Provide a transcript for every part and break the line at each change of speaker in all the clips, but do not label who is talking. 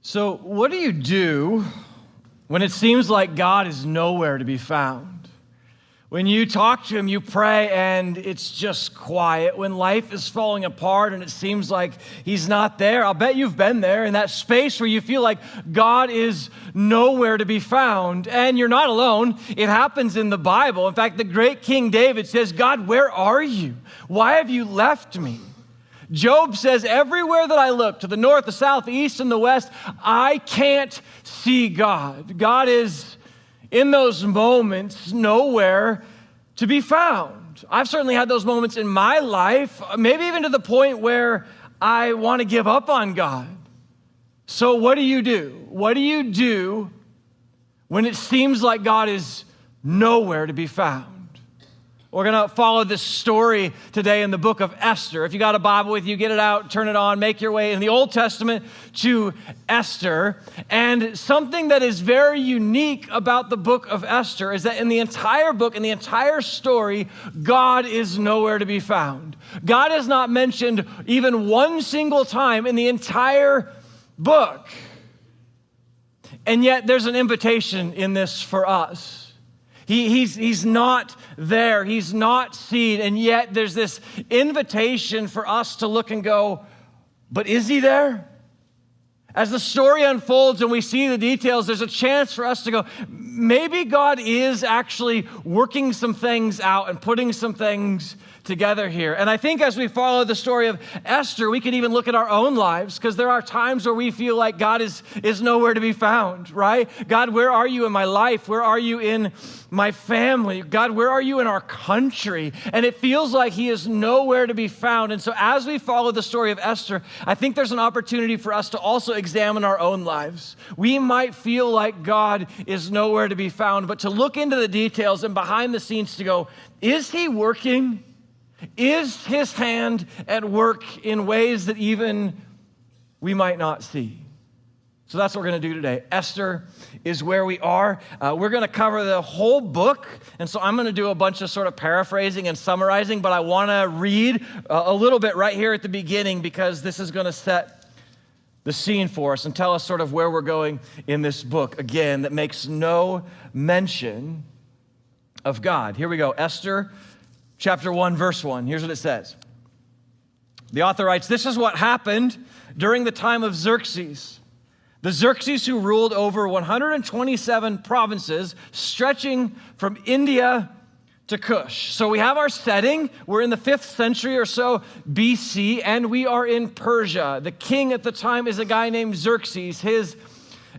So, what do you do when it seems like God is nowhere to be found? When you talk to Him, you pray, and it's just quiet. When life is falling apart and it seems like He's not there, I'll bet you've been there in that space where you feel like God is nowhere to be found. And you're not alone. It happens in the Bible. In fact, the great King David says, "God, where are you? Why have you left me?" Job says, "Everywhere that I look, to the north, the south, the east, and the west, I can't see God." God is, in those moments, nowhere to be found. I've certainly had those moments in my life, maybe even to the point where I want to give up on God. So what do you do? What do you do when it seems like God is nowhere to be found? We're going to follow this story today in the book of Esther. If you got a Bible with you, get it out, turn it on, make your way in the Old Testament to Esther. And something that is very unique about the book of Esther is that in the entire book, in the entire story, God is nowhere to be found. God is not mentioned even one single time in the entire book. And yet there's an invitation in this for us. He's not there. He's not seen. And yet there's this invitation for us to look and go, but is He there? As the story unfolds and we see the details, there's a chance for us to go, maybe God is actually working some things out and putting some things together here. And I think as we follow the story of Esther, we can even look at our own lives, because there are times where we feel like God is nowhere to be found, right? God, where are you in my life? Where are you in my family? God, where are you in our country? And it feels like He is nowhere to be found. And so as we follow the story of Esther, I think there's an opportunity for us to also examine our own lives. We might feel like God is nowhere to be found, but to look into the details and behind the scenes to go, is He working? Is His hand at work in ways that even we might not see? So that's what we're going to do today. Esther is where we are. We're going to cover the whole book. And so I'm going to do a bunch of sort of paraphrasing and summarizing, but I want to read a little bit right here at the beginning, because this is going to set the scene for us and tell us sort of where we're going in this book, again, that makes no mention of God. Here we go. Esther Chapter 1, verse 1, here's what it says. The author writes, "This is what happened during the time of Xerxes. The Xerxes who ruled over 127 provinces, stretching from India to Cush." So we have our setting. We're in the 5th century or so BC, and we are in Persia. The king at the time is a guy named Xerxes. His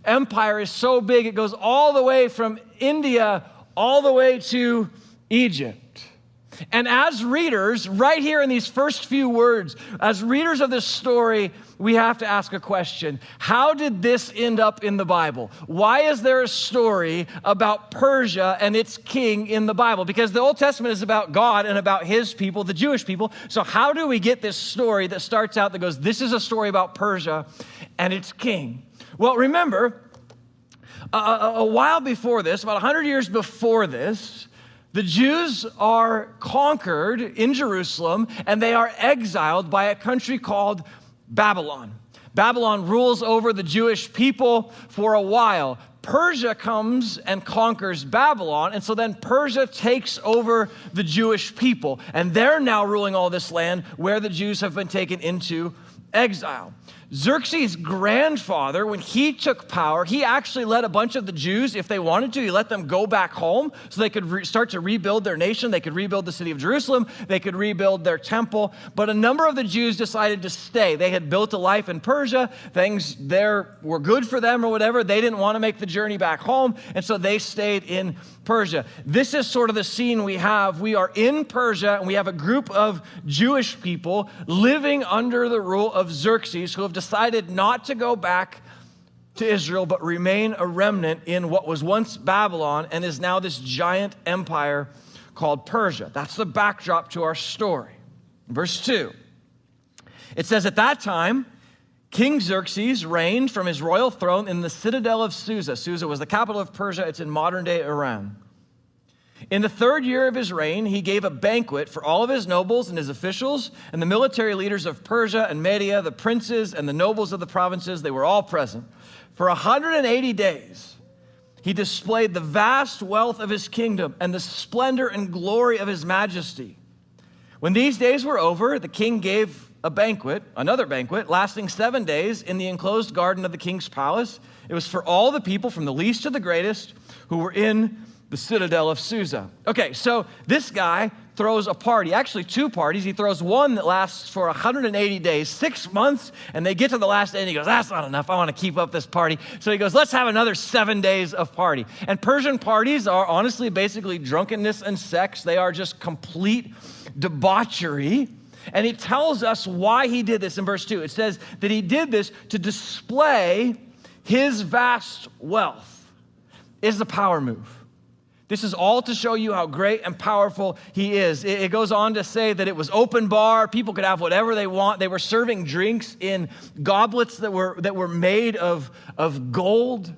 empire is so big, it goes all the way from India all the way to Egypt. And as readers, right here in these first few words, as readers of this story, we have to ask a question. How did this end up in the Bible? Why is there a story about Persia and its king in the Bible? Because the Old Testament is about God and about His people, the Jewish people. So how do we get this story that starts out that goes, this is a story about Persia and its king? Well, remember, a while before this, about 100 years before this, the Jews are conquered in Jerusalem, and they are exiled by a country called Babylon. Babylon rules over the Jewish people for a while. Persia comes and conquers Babylon, and so then Persia takes over the Jewish people, and they're now ruling all this land where the Jews have been taken into exile. Xerxes' grandfather, when he took power, he actually let a bunch of the Jews, if they wanted to, he let them go back home so they could start to rebuild their nation. They could rebuild the city of Jerusalem. They could rebuild their temple. But a number of the Jews decided to stay. They had built a life in Persia. Things there were good for them or whatever. They didn't want to make the journey back home, and so they stayed in Persia. This is sort of the scene we have. We are in Persia, and we have a group of Jewish people living under the rule of Xerxes, who have decided not to go back to Israel, but remain a remnant in what was once Babylon and is now this giant empire called Persia. That's the backdrop to our story. Verse 2, it says, "At that time, King Xerxes reigned from his royal throne in the citadel of Susa." Susa was the capital of Persia. It's in modern-day Iran. In the 3rd year of his reign, he gave a banquet for all of his nobles and his officials and the military leaders of Persia and Media, the princes and the nobles of the provinces. They were all present. For 180 days, he displayed the vast wealth of his kingdom and the splendor and glory of his majesty. When these days were over, the king gave a banquet, another banquet, lasting 7 days in the enclosed garden of the king's palace. It was for all the people, from the least to the greatest, who were in the citadel of Susa. Okay, so this guy throws a party, actually 2 parties. He throws one that lasts for 180 days, 6 months, and they get to the last day and he goes, that's not enough. I want to keep up this party. So he goes, let's have another 7 days of party. And Persian parties are honestly basically drunkenness and sex. They are just complete debauchery. And he tells us why he did this in verse 2. It says that he did this to display his vast wealth. Is the power move. This is all to show you how great and powerful he is. It goes on to say that it was open bar. People could have whatever they want. They were serving drinks in goblets that were made of gold.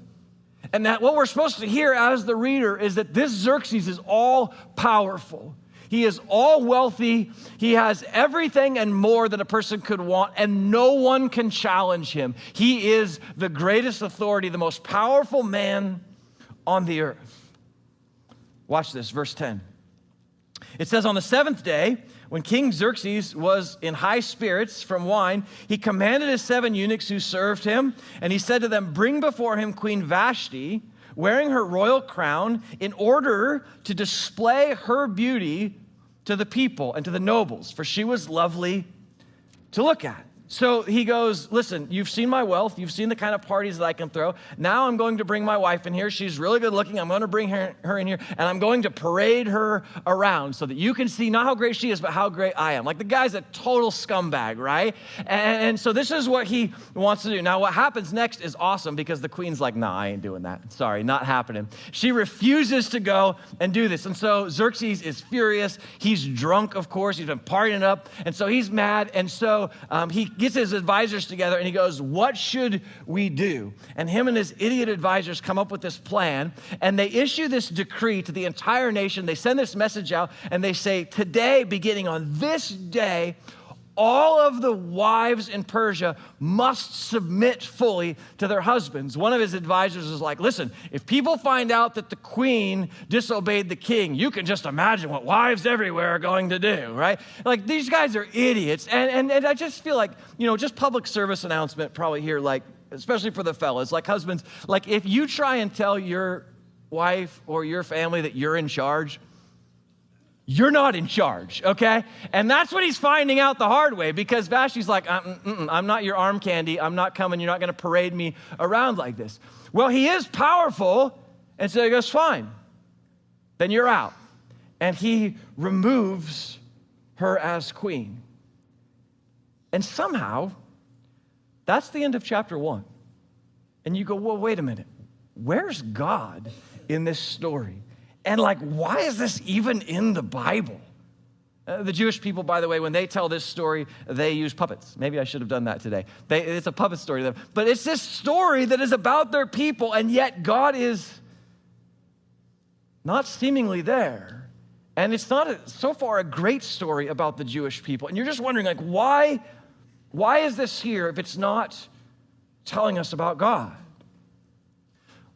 And that what we're supposed to hear as the reader is that this Xerxes is all powerful. He is all wealthy. He has everything and more that a person could want, and no one can challenge him. He is the greatest authority, the most powerful man on the earth. Watch this, verse 10. It says, on the 7th day, when King Xerxes was in high spirits from wine, he commanded his 7 eunuchs who served him, and he said to them, bring before him Queen Vashti, wearing her royal crown, in order to display her beauty to the people and to the nobles, for she was lovely to look at. So he goes, listen, you've seen my wealth. You've seen the kind of parties that I can throw. Now I'm going to bring my wife in here. She's really good looking. I'm going to bring her in here, and I'm going to parade her around so that you can see not how great she is, but how great I am. Like, the guy's a total scumbag, right? And so this is what he wants to do. Now, what happens next is awesome, because the queen's like, nah, I ain't doing that. Sorry, not happening. She refuses to go and do this. And so Xerxes is furious. He's drunk, of course. He's been partying up. And so he's mad. And so he gets his advisors together and he goes, what should we do? And him and his idiot advisors come up with this plan, and they issue this decree to the entire nation. They send this message out and they say, today, beginning on this day, all of the wives in Persia must submit fully to their husbands. One of his advisors is like, listen, if people find out that the queen disobeyed the king, you can just imagine what wives everywhere are going to do, right? Like, these guys are idiots. And I just feel like, just public service announcement probably here, like, especially for the fellas, like husbands, like, if you try and tell your wife or your family that you're in charge, you're not in charge, okay? And that's what he's finding out the hard way, because Vashti's like, I'm not your arm candy. I'm not coming. You're not going to parade me around like this. Well, he is powerful, and so he goes, fine. Then you're out. And he removes her as queen. And somehow, that's the end of chapter 1. And you go, well, wait a minute. Where's God in this story? And like, why is this even in the Bible? The Jewish people, by the way, when they tell this story, they use puppets. Maybe I should have done that today. It's a puppet story to them. But it's this story that is about their people, and yet God is not seemingly there. And it's not so far a great story about the Jewish people. And you're just wondering, like, why is this here if it's not telling us about God?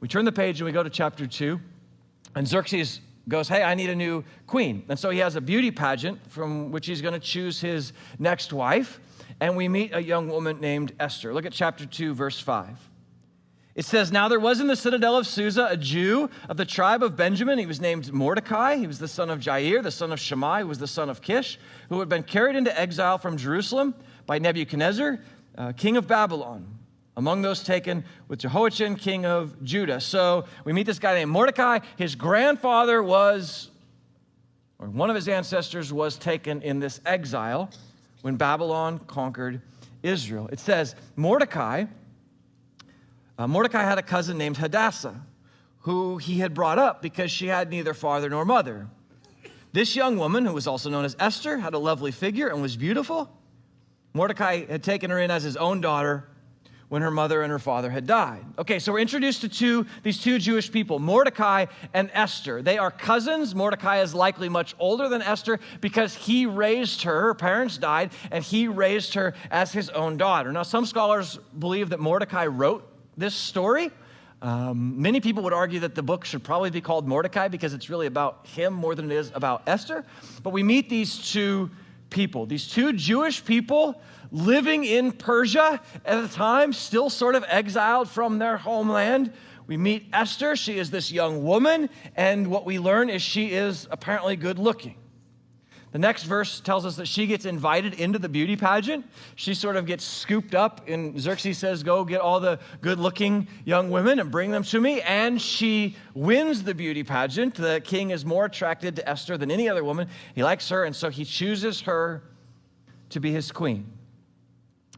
We turn the page and we go to chapter 2. And Xerxes goes, hey, I need a new queen. And so he has a beauty pageant from which he's going to choose his next wife. And we meet a young woman named Esther. Look at chapter 2, verse 5. It says, now there was in the citadel of Susa a Jew of the tribe of Benjamin. He was named Mordecai. He was the son of Jair, the son of Shammai, who was the son of Kish, who had been carried into exile from Jerusalem by Nebuchadnezzar, king of Babylon, among those taken with Jehoiachin, king of Judah. So we meet this guy named Mordecai. His grandfather was, or one of his ancestors was taken in this exile when Babylon conquered Israel. It says Mordecai had a cousin named Hadassah, who he had brought up because she had neither father nor mother. This young woman, who was also known as Esther, had a lovely figure and was beautiful. Mordecai had taken her in as his own daughter when her mother and her father had died. Okay, so we're introduced to these two Jewish people, Mordecai and Esther. They are cousins. Mordecai is likely much older than Esther because he raised her. Her parents died, and he raised her as his own daughter. Now, some scholars believe that Mordecai wrote this story. Many people would argue that the book should probably be called Mordecai because it's really about him more than it is about Esther. But we meet these two people, these two Jewish people living in Persia at the time, still sort of exiled from their homeland. We meet Esther. She is this young woman, and what we learn is she is apparently good looking. The next verse tells us that she gets invited into the beauty pageant. She sort of gets scooped up, and Xerxes says, go get all the good-looking young women and bring them to me. And she wins the beauty pageant. The king is more attracted to Esther than any other woman. He likes her, and so he chooses her to be his queen.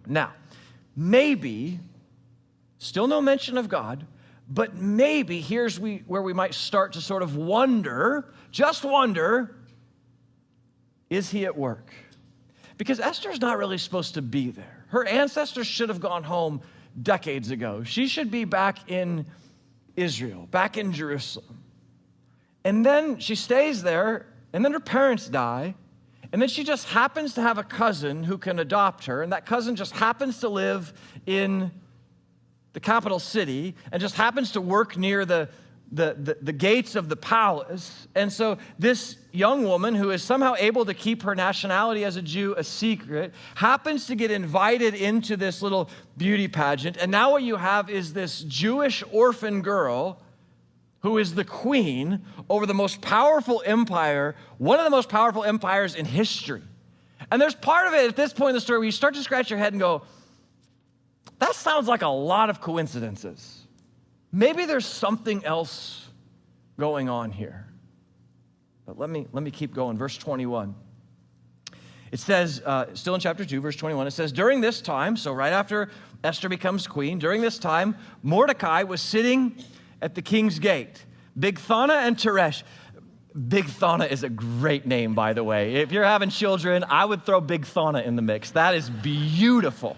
Now, maybe, still no mention of God, but maybe here's where we might start to sort of wonder, just wonder, is he at work? Because Esther's not really supposed to be there. Her ancestors should have gone home decades ago. She should be back in Israel, back in Jerusalem. And then she stays there, and then her parents die, and then she just happens to have a cousin who can adopt her, and that cousin just happens to live in the capital city and just happens to work near the gates of the palace. And so this young woman who is somehow able to keep her nationality as a Jew a secret happens to get invited into this little beauty pageant. And now what you have is this Jewish orphan girl who is the queen over the most powerful empire, one of the most powerful empires in history. And there's part of it at this point in the story where you start to scratch your head and go, that sounds like a lot of coincidences. Maybe there's something else going on here. But let me keep going. Verse 21. It says, still in chapter 2, verse 21, it says, during this time, so right after Esther becomes queen, during this time, Mordecai was sitting at the king's gate. Bigthana and Teresh. Bigthana is a great name, by the way. If you're having children, I would throw Bigthana in the mix. That is beautiful.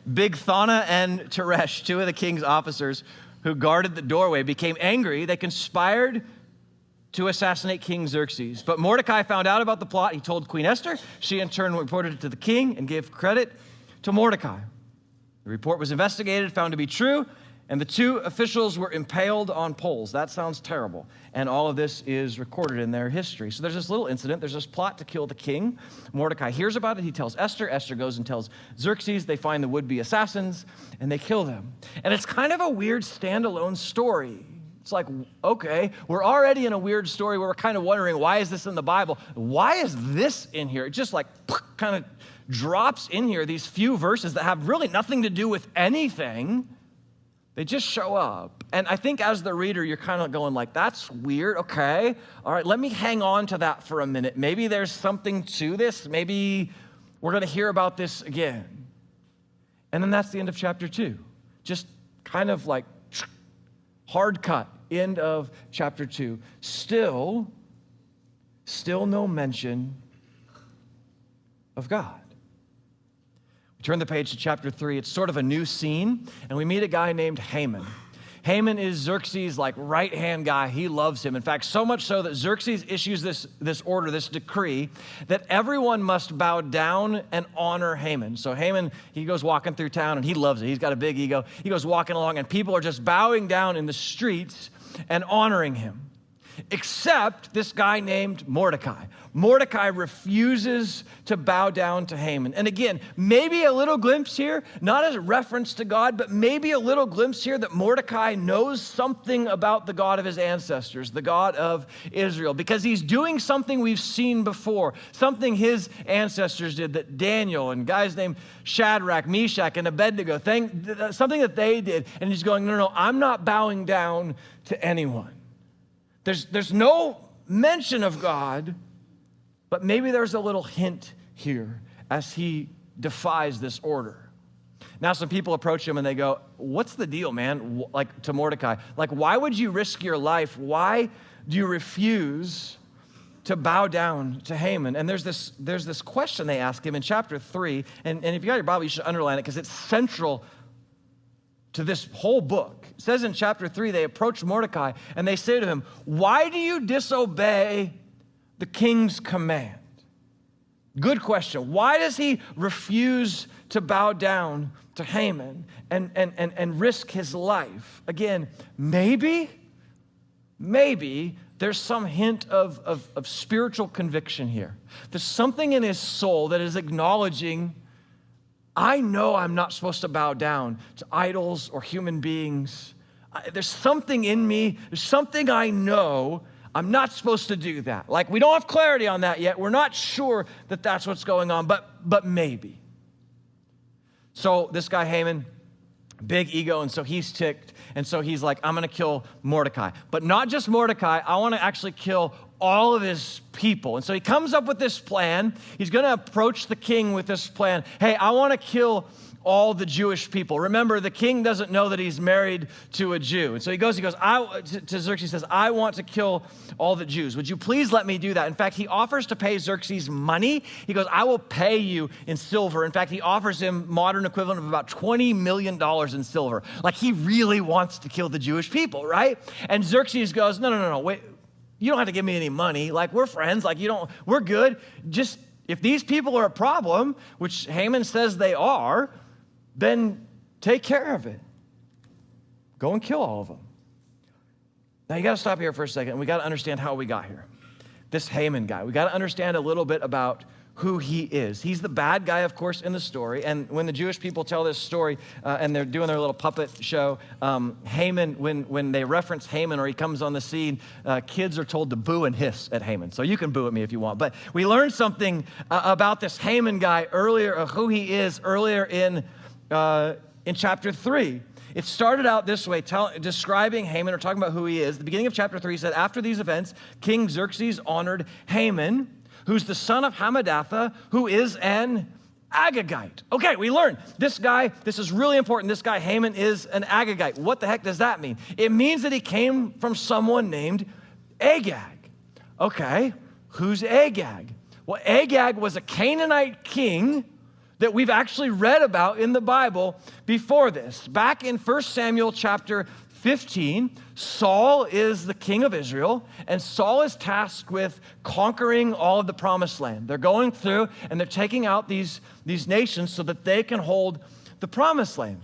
Bigthana and Teresh, two of the king's officers who guarded the doorway, became angry. They conspired to assassinate King Xerxes. But Mordecai found out about the plot. He told Queen Esther. She in turn reported it to the king and gave credit to Mordecai. The report was investigated, found to be true, and the two officials were impaled on poles. That sounds terrible. And all of this is recorded in their history. So there's this little incident. There's this plot to kill the king. Mordecai hears about it. He tells Esther. Esther goes and tells Xerxes. They find the would-be assassins, and they kill them. And it's kind of a weird standalone story. It's like, okay, we're already in a weird story where we're kind of wondering, why is this in the Bible? Why is this in here? It just like kind of drops in here, these few verses that have really nothing to do with anything. They just show up. And I think as the reader, you're kind of going like, that's weird. Okay. All right. Let me hang on to that for a minute. Maybe there's something to this. Maybe we're going to hear about this again. And then that's the end of chapter 2. Just kind of like hard cut. End of chapter 2. Still no mention of God. Turn the page to chapter 3. It's sort of a new scene, and we meet a guy named Haman. Haman is Xerxes' like right-hand guy. He loves him. In fact, so much so that Xerxes issues this order, this decree, that everyone must bow down and honor Haman. So Haman, he goes walking through town, and he loves it. He's got a big ego. He goes walking along, and people are just bowing down in the streets and honoring him. Except this guy named Mordecai. Mordecai refuses to bow down to Haman. And again, maybe a little glimpse here, not as a reference to God, but maybe a little glimpse here that Mordecai knows something about the God of his ancestors, the God of Israel, because he's doing something we've seen before, something his ancestors did, that Daniel and guys named Shadrach, Meshach, and Abednego, something that they did. And he's going, no, I'm not bowing down to anyone. There's no mention of God, but maybe there's a little hint here as he defies this order. Now some people approach him and they go, what's the deal, man? Like to Mordecai, like why would you risk your life? Why do you refuse to bow down to Haman? And there's this question they ask him in chapter 3, and if you got your Bible, you should underline it because it's central to this whole book. It says in chapter 3, they approach Mordecai and they say to him, "Why do you disobey the king's command?" Good question. Why does he refuse to bow down to Haman and risk his life? Again, maybe there's some hint of spiritual conviction here. There's something in his soul that is acknowledging, I know I'm not supposed to bow down to idols or human beings. There's something in me, there's something I know, I'm not supposed to do that. Like, we don't have clarity on that yet. We're not sure that that's what's going on, but maybe. So this guy Haman, big ego, and so he's ticked, and so he's like, I'm going to kill Mordecai. But not just Mordecai, I want to actually kill all of his people. And so he comes up with this plan. He's going to approach the king with this plan. Hey, I want to kill all the Jewish people. Remember, the king doesn't know that he's married to a Jew. And so he goes, to Xerxes, says, I want to kill all the Jews. Would you please let me do that? In fact, he offers to pay Xerxes money. He goes, I will pay you in silver. In fact, he offers him modern equivalent of about $20 million in silver. Like, he really wants to kill the Jewish people, right? And Xerxes goes, no, wait, you don't have to give me any money. Like, we're friends. Like, we're good. Just, if these people are a problem, which Haman says they are, then take care of it. Go and kill all of them. Now, you got to stop here for a second. We got to understand how we got here. This Haman guy, we got to understand a little bit about who he is. He's the bad guy, of course, in the story. And when the Jewish people tell this story and they're doing their little puppet show, Haman, when they reference Haman or he comes on the scene, kids are told to boo and hiss at Haman. So you can boo at me if you want. But we learned something about this Haman guy earlier, who he is earlier in chapter 3. It started out this way, describing Haman or talking about who he is. The beginning of chapter 3 said, after these events, King Xerxes honored Haman, who's the son of Hammedatha, who is an Agagite. Okay, we learned this guy, this is really important, this guy Haman is an Agagite. What the heck does that mean? It means that he came from someone named Agag. Okay, who's Agag? Well, Agag was a Canaanite king that we've actually read about in the Bible before this. Back in 1 Samuel chapter 15, Saul is the king of Israel, and Saul is tasked with conquering all of the promised land. They're going through and they're taking out these nations so that they can hold the promised land.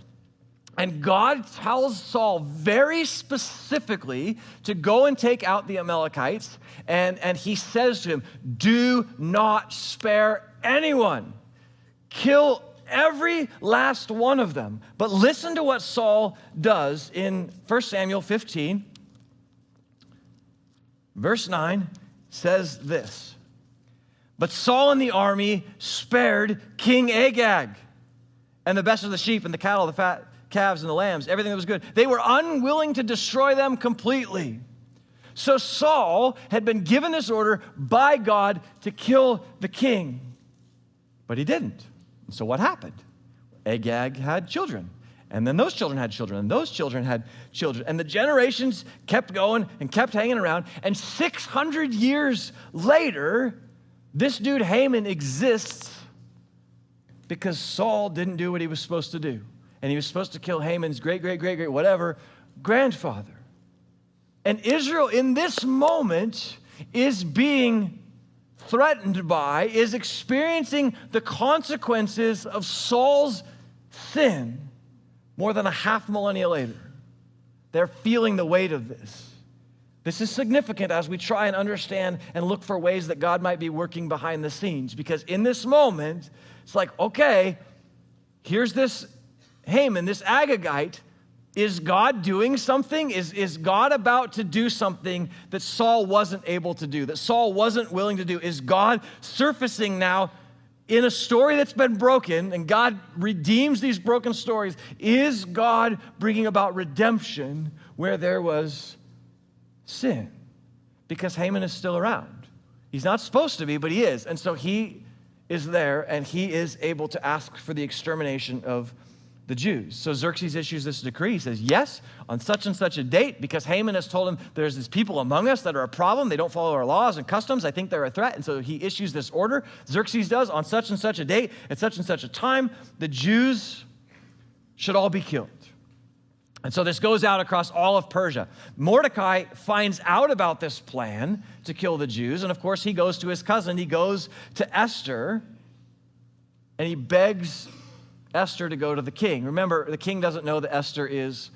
And God tells Saul very specifically to go and take out the Amalekites, and he says to him, do not spare anyone. Kill every last one of them. But listen to what Saul does in 1 Samuel 15. Verse 9 says this. But Saul and the army spared King Agag and the best of the sheep and the cattle, the fat calves and the lambs, everything that was good. They were unwilling to destroy them completely. So Saul had been given this order by God to kill the king, but he didn't. So what happened? Agag had children, and then those children had children, and those children had children, and the generations kept going and kept hanging around, and 600 years later, this dude Haman exists because Saul didn't do what he was supposed to do, and he was supposed to kill Haman's great, whatever, grandfather. And Israel in this moment is being threatened by, is experiencing the consequences of Saul's sin more than a half millennia later. They're feeling the weight of this. This is significant as we try and understand and look for ways that God might be working behind the scenes, because in this moment, it's like, okay, here's this Haman, this Agagite. Is God doing something? Is God about to do something that Saul wasn't able to do, that Saul wasn't willing to do? Is God surfacing now in a story that's been broken, and God redeems these broken stories? Is God bringing about redemption where there was sin? Because Haman is still around. He's not supposed to be, but he is. And so he is there, and he is able to ask for the extermination of the Jews. So Xerxes issues this decree. He says, yes, on such and such a date, because Haman has told him there's these people among us that are a problem. They don't follow our laws and customs. I think they're a threat. And so he issues this order. Xerxes does, on such and such a date, at such and such a time, the Jews should all be killed. And so this goes out across all of Persia. Mordecai finds out about this plan to kill the Jews. And of course, he goes to his cousin. He goes to Esther, and he begs Esther to go to the king. Remember, the king doesn't know that Esther is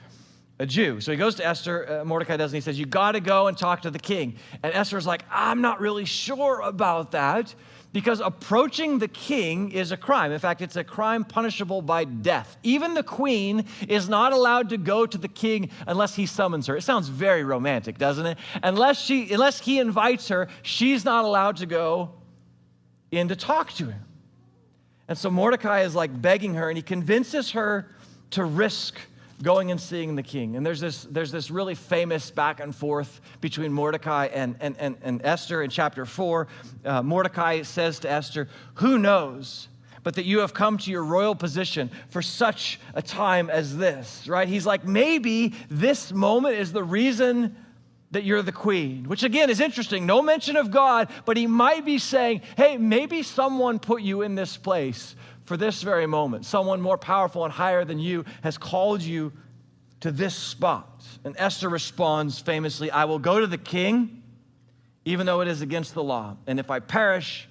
a Jew. So he goes to Esther, Mordecai does, and he says, you got to go and talk to the king. And Esther's like, I'm not really sure about that, because approaching the king is a crime. In fact, it's a crime punishable by death. Even the queen is not allowed to go to the king unless he summons her. It sounds very romantic, doesn't it? Unless he invites her, she's not allowed to go in to talk to him. And so Mordecai is like begging her, and he convinces her to risk going and seeing the king. And there's this really famous back and forth between Mordecai and Esther in chapter 4. Mordecai says to Esther, who knows but that you have come to your royal position for such a time as this, right? He's like, maybe this moment is the reason that you're the queen, which again is interesting. No mention of God, but he might be saying, hey, maybe someone put you in this place for this very moment. Someone more powerful and higher than you has called you to this spot. And Esther responds famously, I will go to the king, even though it is against the law. And if I perish,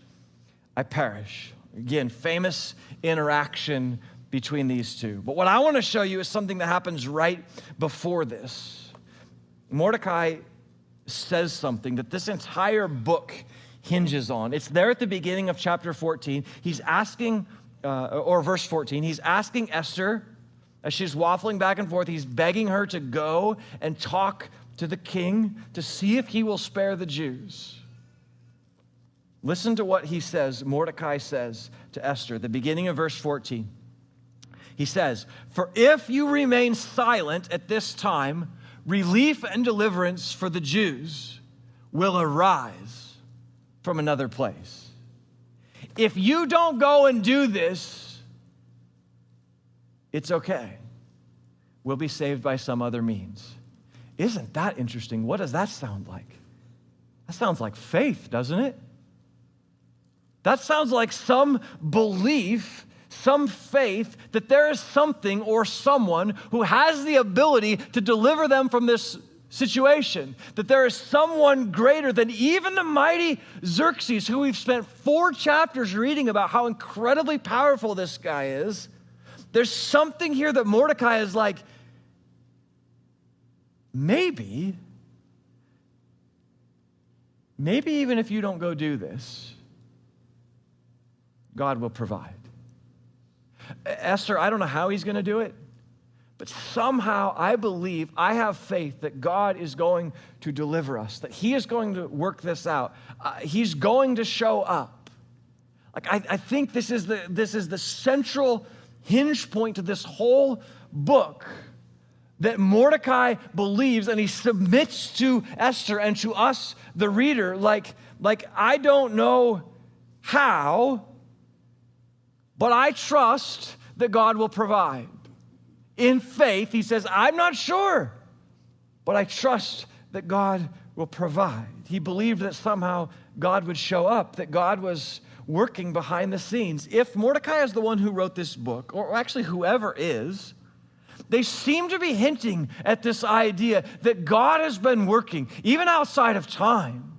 I perish. Again, famous interaction between these two. But what I want to show you is something that happens right before this. Mordecai says something that this entire book hinges on. It's there at the beginning of chapter 14. He's asking, or verse 14, he's asking Esther, as she's waffling back and forth, he's begging her to go and talk to the king to see if he will spare the Jews. Listen to what he says, Mordecai says to Esther, the beginning of verse 14. He says, for if you remain silent at this time, relief and deliverance for the Jews will arise from another place. If you don't go and do this, it's okay. We'll be saved by some other means. Isn't that interesting? What does that sound like? That sounds like faith, doesn't it? That sounds like some belief, some faith that there is something or someone who has the ability to deliver them from this situation, that there is someone greater than even the mighty Xerxes, who we've spent 4 chapters reading about how incredibly powerful this guy is. There's something here that Mordecai is like, maybe even if you don't go do this, God will provide. Esther, I don't know how he's going to do it, but somehow I believe, I have faith that God is going to deliver us, that he is going to work this out. He's going to show up. Like I think this is the central hinge point to this whole book, that Mordecai believes, and he submits to Esther and to us, the reader, like I don't know how, but I trust that God will provide. In faith, he says, I'm not sure, but I trust that God will provide. He believed that somehow God would show up, that God was working behind the scenes. If Mordecai is the one who wrote this book, or actually whoever is, they seem to be hinting at this idea that God has been working, even outside of time,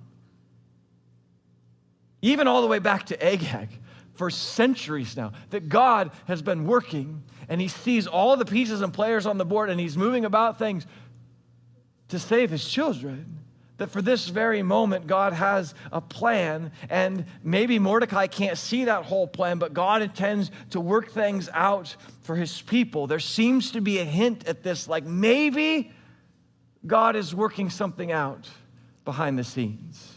even all the way back to Agag, for centuries now, that God has been working, and he sees all the pieces and players on the board, and he's moving about things to save his children. That for this very moment, God has a plan, and maybe Mordecai can't see that whole plan, but God intends to work things out for his people. There seems to be a hint at this, like maybe God is working something out behind the scenes.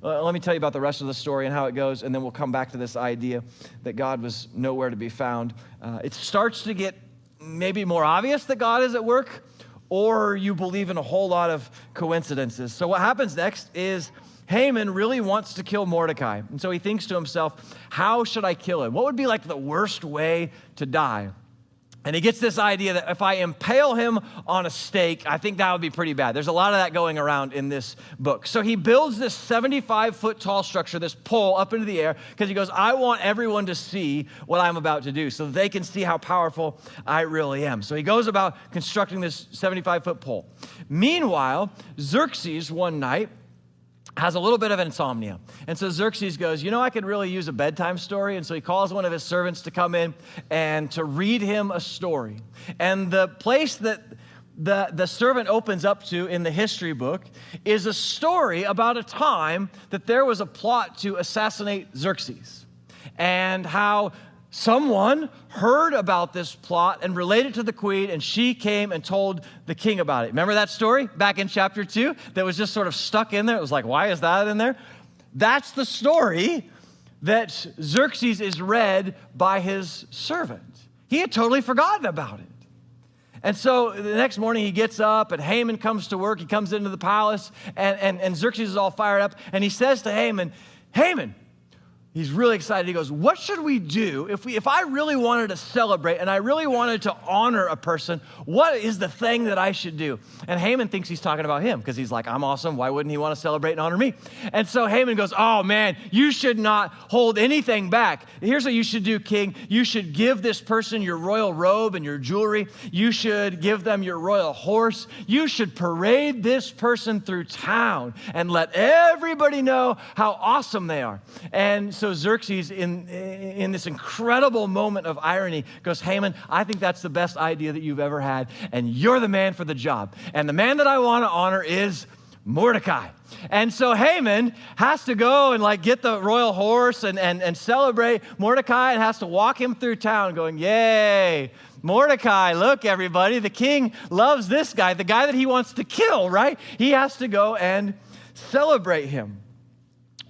Let me tell you about the rest of the story and how it goes, and then we'll come back to this idea that God was nowhere to be found. It starts to get maybe more obvious that God is at work, or you believe in a whole lot of coincidences. So what happens next is Haman really wants to kill Mordecai. And so he thinks to himself, how should I kill him? What would be like the worst way to die? And he gets this idea that if I impale him on a stake, I think that would be pretty bad. There's a lot of that going around in this book. So he builds this 75-foot tall structure, this pole up into the air, because he goes, I want everyone to see what I'm about to do so that they can see how powerful I really am. So he goes about constructing this 75-foot pole. Meanwhile, Xerxes one night has a little bit of insomnia. And so Xerxes goes, I could really use a bedtime story. And so he calls one of his servants to come in and to read him a story. And the place that the servant opens up to in the history book is a story about a time that there was a plot to assassinate Xerxes, and how someone heard about this plot and related to the queen, and she came and told the king about it. Remember that story back in chapter 2 that was just sort of stuck in there? It was like, why is that in there? That's the story that Xerxes is read by his servant. He had totally forgotten about it. And so the next morning he gets up and Haman comes to work. He comes into the palace and Xerxes is all fired up. And he says to Haman, he's really excited. He goes, what should we do if I really wanted to celebrate and I really wanted to honor a person? What is the thing that I should do? And Haman thinks he's talking about him because he's like, I'm awesome. Why wouldn't he want to celebrate and honor me? And so Haman goes, oh man, you should not hold anything back. Here's what you should do, king. You should give this person your royal robe and your jewelry. You should give them your royal horse. You should parade this person through town and let everybody know how awesome they are. And so Xerxes, in this incredible moment of irony, goes, Haman, I think that's the best idea that you've ever had, and you're the man for the job. And the man that I want to honor is Mordecai. And so Haman has to go and get the royal horse and celebrate Mordecai, and has to walk him through town going, yay, Mordecai, look everybody, the king loves this guy, the guy that he wants to kill, right? He has to go and celebrate him.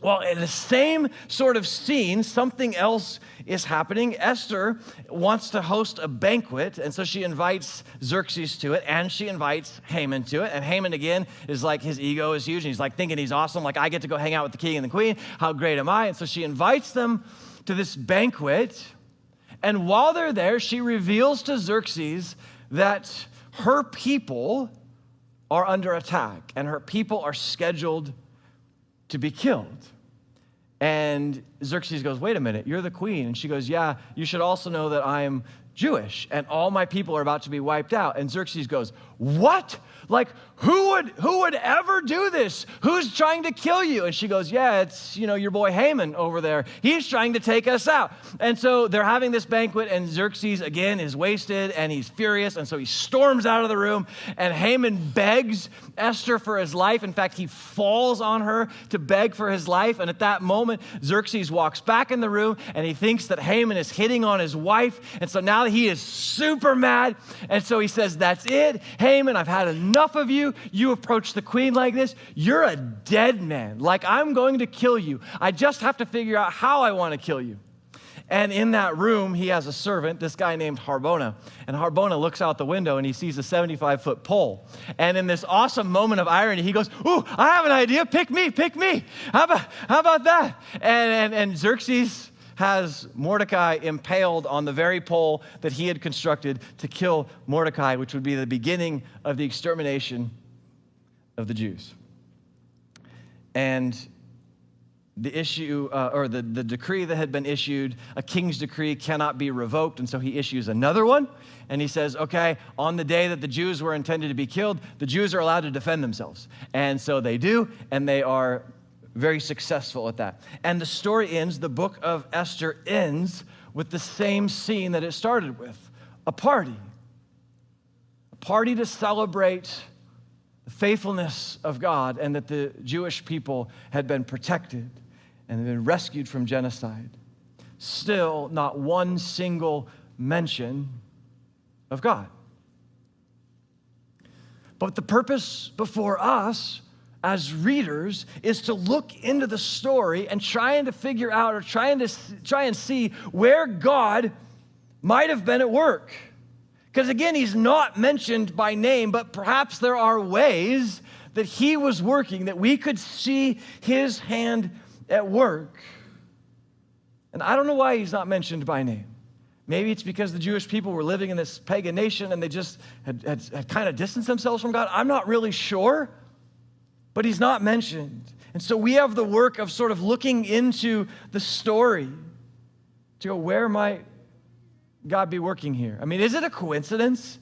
Well, in the same sort of scene, something else is happening. Esther wants to host a banquet, and so she invites Xerxes to it, and she invites Haman to it. And Haman, again, is like, his ego is huge, and he's like thinking he's awesome, like, I get to go hang out with the king and the queen. How great am I? And so she invites them to this banquet, and while they're there, she reveals to Xerxes that her people are under attack, and her people are scheduled to be killed. And Xerxes goes, wait a minute, you're the queen. And she goes, yeah, you should also know that I am Jewish and all my people are about to be wiped out. And Xerxes goes, what? Like, who would ever do this? Who's trying to kill you? And she goes, yeah, it's, your boy Haman over there. He's trying to take us out. And so they're having this banquet, and Xerxes, again, is wasted, and he's furious. And so he storms out of the room, and Haman begs Esther for his life. In fact, he falls on her to beg for his life. And at that moment, Xerxes walks back in the room, and he thinks that Haman is hitting on his wife. And so now he is super mad. And so he says, that's it, Haman, I've had enough of you. You approach the queen like this, you're a dead man. Like, I'm going to kill you. I just have to figure out how I want to kill you. And in that room, he has a servant, this guy named Harbona. And Harbona looks out the window and he sees a 75-foot pole. And in this awesome moment of irony, he goes, ooh, I have an idea. Pick me. How about that? And Xerxes has Mordecai impaled on the very pole that he had constructed to kill Mordecai, which would be the beginning of the extermination of the Jews. And the issue, or the decree that had been issued, a king's decree cannot be revoked, and so he issues another one, and he says, okay, on the day that the Jews were intended to be killed, the Jews are allowed to defend themselves. And so they do, and they are very successful at that. And the story ends, the book of Esther ends with the same scene that it started with, a party. A party to celebrate the faithfulness of God and that the Jewish people had been protected and had been rescued from genocide. Still, not one single mention of God. But the purpose before us as readers is to look into the story and trying to figure out or try and see where God might have been at work. Because again, he's not mentioned by name, but perhaps there are ways that he was working, that we could see his hand at work. And I don't know why he's not mentioned by name. Maybe it's because the Jewish people were living in this pagan nation and they just had kind of distanced themselves from God. I'm not really sure, but he's not mentioned. And so we have the work of sort of looking into the story to go, where might God be working here? I mean, is it a coincidence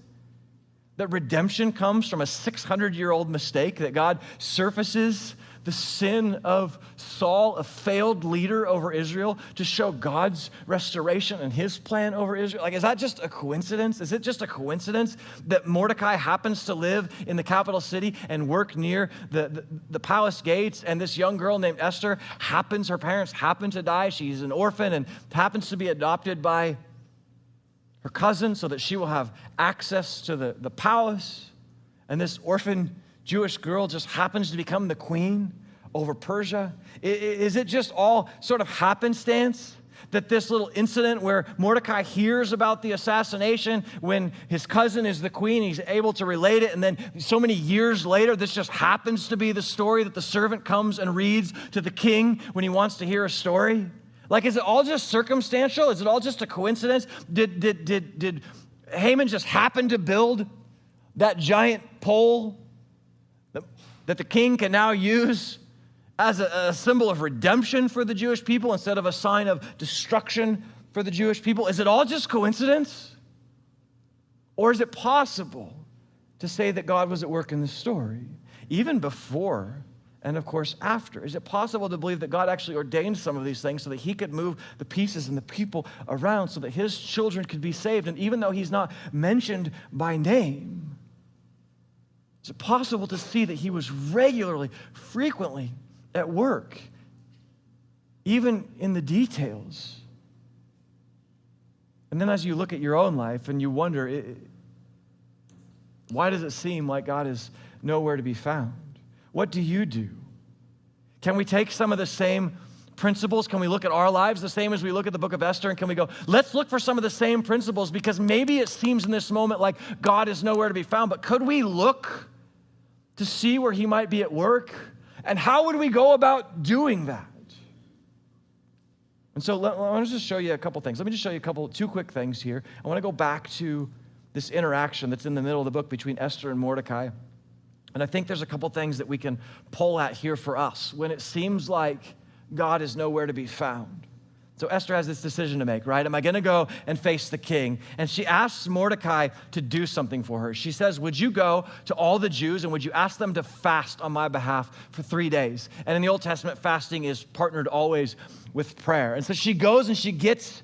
that redemption comes from a 600-year-old mistake, that God surfaces the sin of Saul, a failed leader over Israel, to show God's restoration and his plan over Israel? Like, is that just a coincidence? Is it just a coincidence that Mordecai happens to live in the capital city and work near the palace gates, and this young girl named Esther her parents happen to die, she's an orphan, and happens to be adopted by her cousin so that she will have access to the palace, and this orphan Jewish girl just happens to become the queen over Persia? Is it just all sort of happenstance that this little incident where Mordecai hears about the assassination when his cousin is the queen, he's able to relate it, and then so many years later, this just happens to be the story that the servant comes and reads to the king when he wants to hear a story? Like, is it all just circumstantial? Is it all just a coincidence? Did Haman just happen to build that giant pole that the king can now use as a symbol of redemption for the Jewish people instead of a sign of destruction for the Jewish people? Is it all just coincidence? Or is it possible to say that God was at work in the story, even before and, of course, after? Is it possible to believe that God actually ordained some of these things so that he could move the pieces and the people around so that his children could be saved? And even though he's not mentioned by name, is it possible to see that he was regularly, frequently at work, even in the details? And then as you look at your own life and you wonder, why does it seem like God is nowhere to be found? What do you do? Can we take some of the same principles? Can we look at our lives the same as we look at the book of Esther? And can we go, let's look for some of the same principles, because maybe it seems in this moment like God is nowhere to be found, but could we look to see where he might be at work? And how would we go about doing that? And so let me just show you a couple things. Let me just show you two quick things here. I want to go back to this interaction that's in the middle of the book between Esther and Mordecai. And I think there's a couple things that we can pull at here for us when it seems like God is nowhere to be found. So Esther has this decision to make, right? Am I going to go and face the king? And she asks Mordecai to do something for her. She says, would you go to all the Jews and would you ask them to fast on my behalf for 3 days? And in the Old Testament, fasting is partnered always with prayer. And so she goes and she gets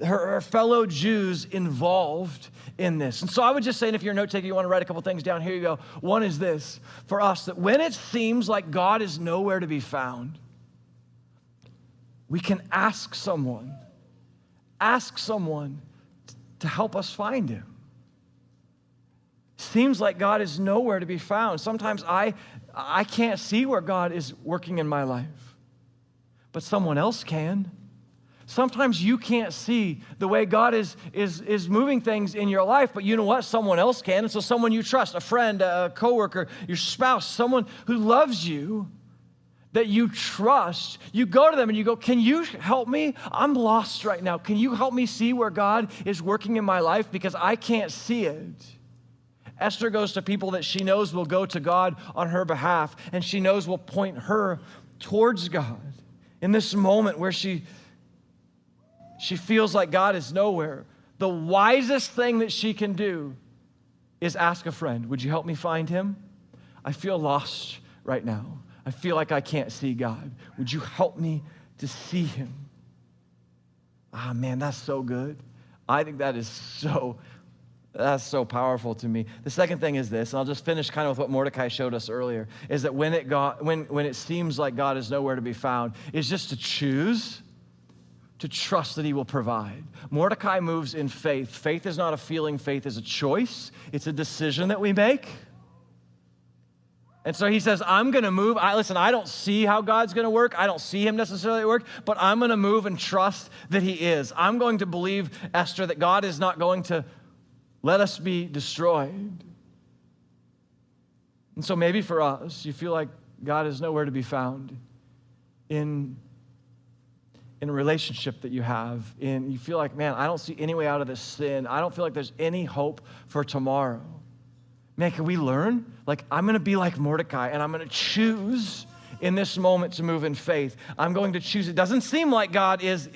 her fellow Jews involved in this. And so I would just say, and if you're a note taker, you want to write a couple things down, here you go. One is this, for us, that when it seems like God is nowhere to be found, we can ask someone to help us find him. Seems like God is nowhere to be found. Sometimes I can't see where God is working in my life, but someone else can. Sometimes you can't see the way God is moving things in your life, but you know what? Someone else can. And so someone you trust, a friend, a coworker, your spouse, someone who loves you, that you trust, you go to them and you go, can you help me? I'm lost right now. Can you help me see where God is working in my life? Because I can't see it. Esther goes to people that she knows will go to God on her behalf, and she knows will point her towards God. In this moment where she feels like God is nowhere, the wisest thing that she can do is ask a friend, would you help me find him? I feel lost right now. I feel like I can't see God. Would you help me to see him? Ah, man, that's so good. I think that's so powerful to me. The second thing is this, and I'll just finish kind of with what Mordecai showed us earlier, is that when it seems like God is nowhere to be found, is just to choose to trust that he will provide. Mordecai moves in faith. Faith is not a feeling. Faith is a choice. It's a decision that we make. And so he says, I'm going to move. I don't see how God's going to work. I don't see him necessarily at work, but I'm going to move and trust that he is. I'm going to believe, Esther, that God is not going to let us be destroyed. And so maybe for us, you feel like God is nowhere to be found in in a relationship that you have, and you feel like, man, I don't see any way out of this sin. I don't feel like there's any hope for tomorrow. Man, can we learn? Like, I'm going to be like Mordecai, and I'm going to choose in this moment to move in faith. I'm going to choose. It doesn't seem like God is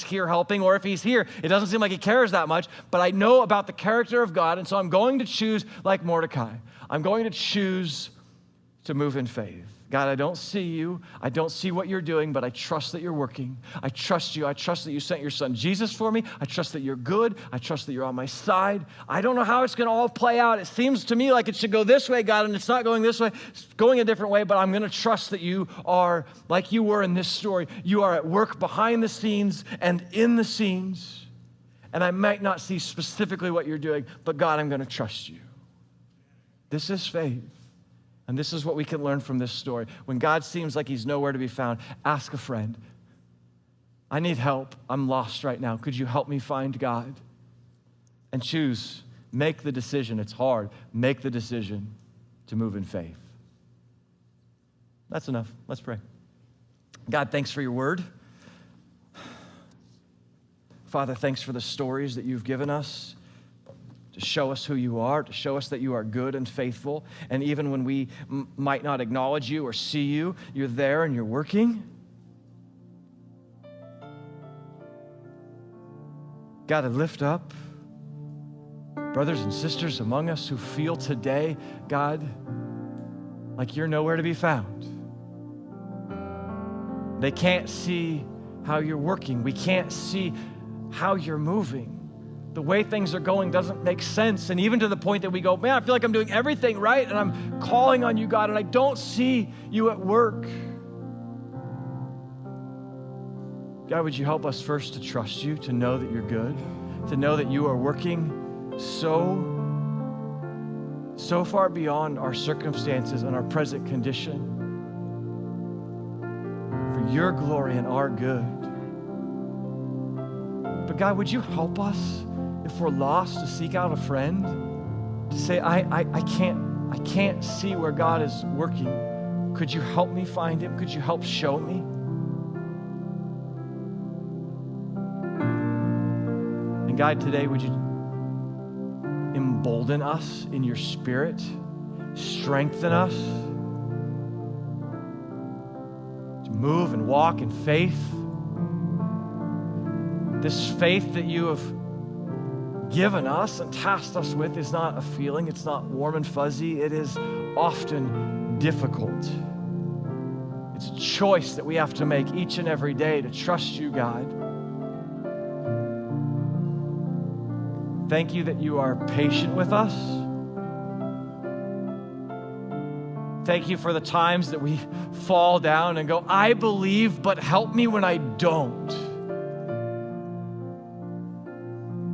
here helping, or if he's here, it doesn't seem like he cares that much, but I know about the character of God, and so I'm going to choose like Mordecai. I'm going to choose to move in faith. God, I don't see you. I don't see what you're doing, but I trust that you're working. I trust you. I trust that you sent your son Jesus for me. I trust that you're good. I trust that you're on my side. I don't know how it's going to all play out. It seems to me like it should go this way, God, and it's not going this way. It's going a different way, but I'm going to trust that you are, like you were in this story, you are at work behind the scenes and in the scenes. And I might not see specifically what you're doing, but God, I'm going to trust you. This is faith. And this is what we can learn from this story. When God seems like he's nowhere to be found, ask a friend. I need help. I'm lost right now. Could you help me find God? And choose. Make the decision. It's hard. Make the decision to move in faith. That's enough. Let's pray. God, thanks for your word. Father, thanks for the stories that you've given us to show us who you are, to show us that you are good and faithful. And even when we might not acknowledge you or see you, you're there and you're working. God, I lift up brothers and sisters among us who feel today, God, like you're nowhere to be found. They can't see how you're working. We can't see how you're moving. The way things are going doesn't make sense. And even to the point that we go, man, I feel like I'm doing everything right and I'm calling on you, God, and I don't see you at work. God, would you help us first to trust you, to know that you're good, to know that you are working so far beyond our circumstances and our present condition for your glory and our good. But God, would you help us if we're lost to seek out a friend, to say, I can't see where God is working. Could you help me find him? Could you help show me? And God, today, would you embolden us in your spirit, strengthen us to move and walk in faith. This faith that you have given us and tasked us with is not a feeling. It's not warm and fuzzy. It is often difficult. It's a choice that we have to make each and every day to trust you, God. Thank you that you are patient with us. Thank you for the times that we fall down and go, I believe, but help me when I don't.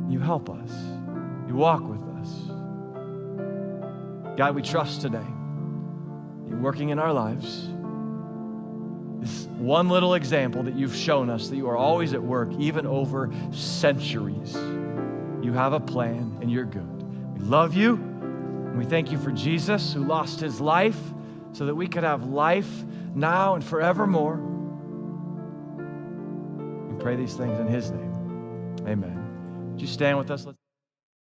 You help us. You walk with us. God, we trust today you're working in our lives. This one little example that you've shown us that you are always at work, even over centuries. You have a plan and you're good. We love you and we thank you for Jesus who lost his life so that we could have life now and forevermore. We pray these things in his name. Amen. Would you stand with us?